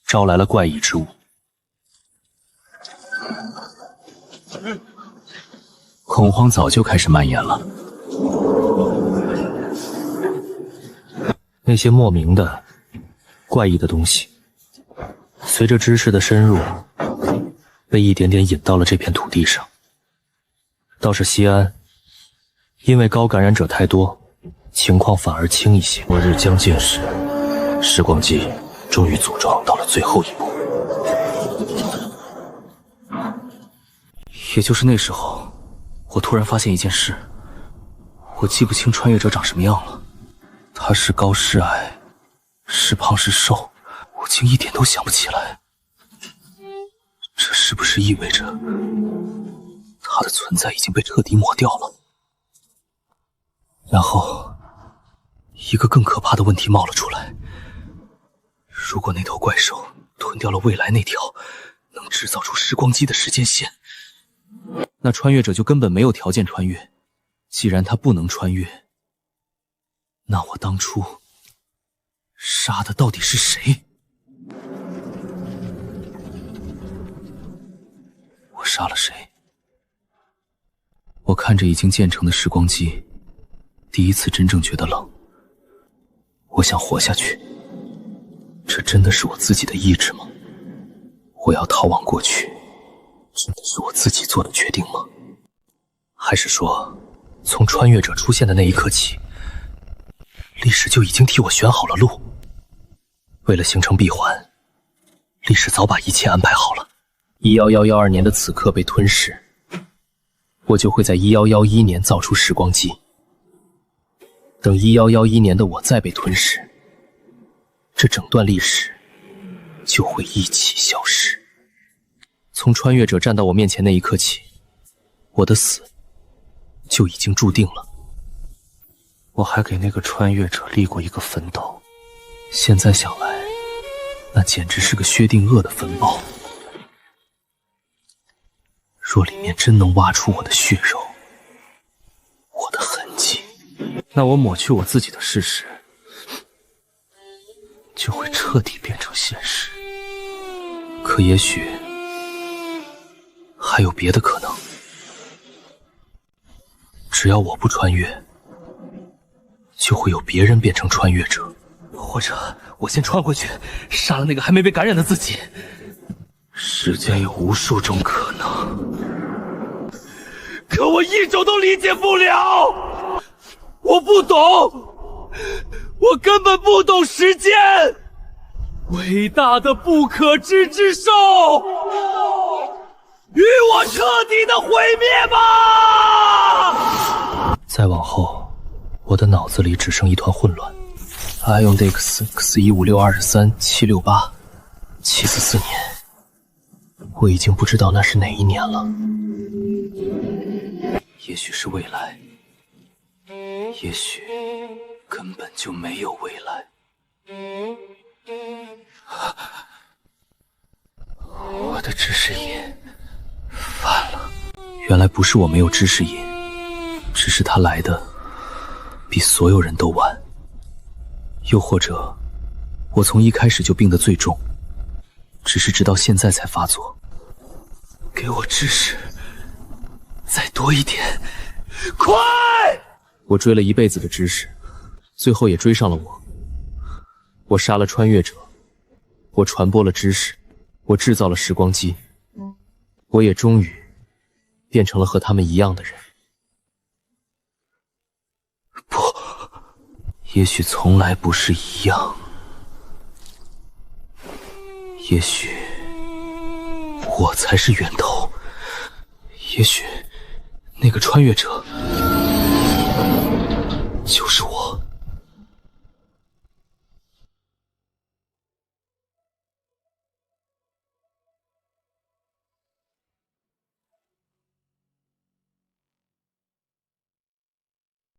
招来了怪异之物。恐慌早就开始蔓延了。那些莫名的、怪异的东西，随着知识的深入，被一点点引到了这片土地上。倒是西安，因为高感染者太多，情况反而轻一些。末日将近时，时光机终于组装到了最后一步。也就是那时候，我突然发现一件事，我记不清穿越者长什么样了。他是高是矮，是胖是瘦，我竟一点都想不起来。这是不是意味着他的存在已经被彻底抹掉了？然后，一个更可怕的问题冒了出来：如果那头怪兽吞掉了未来那条能制造出时光机的时间线，那穿越者就根本没有条件穿越。既然他不能穿越，那我当初杀的到底是谁？我杀了谁？我看着已经建成的时光机，第一次真正觉得冷。我想活下去，这真的是我自己的意志吗？我要逃往过去，真的是我自己做的决定吗？还是说，从穿越者出现的那一刻起，历史就已经替我选好了路？为了形成闭环，历史早把一切安排好了。11112年的此刻被吞噬，我就会在1111年造出时光机。等1111年的我再被吞噬，这整段历史就会一起消失。从穿越者站到我面前那一刻起，我的死就已经注定了。我还给那个穿越者立过一个坟斗，现在想来，那简直是个薛定谔的坟包。若里面真能挖出我的血肉，我的痕迹，那我抹去我自己的事实，就会彻底变成现实。可也许还有别的可能，只要我不穿越，就会有别人变成穿越者，或者我先穿回去，杀了那个还没被感染的自己。世间有无数种可能，可我一种都理解不了。我不懂，我根本不懂时间。伟大的不可知之兽，与我彻底的毁灭吧！再往后，我的脑子里只剩一团混乱。IONDX X15623768744年，我已经不知道那是哪一年了。也许是未来，也许根本就没有未来。我的知识瘾犯了。原来不是我没有知识瘾，只是它来的比所有人都晚。又或者，我从一开始就病得最重，只是直到现在才发作。给我知识，再多一点，快！我追了一辈子的知识，最后也追上了我。我杀了穿越者，我传播了知识，我制造了时光机，我也终于变成了和他们一样的人。不，也许从来不是一样，也许我才是源头，也许那个穿越者就是我。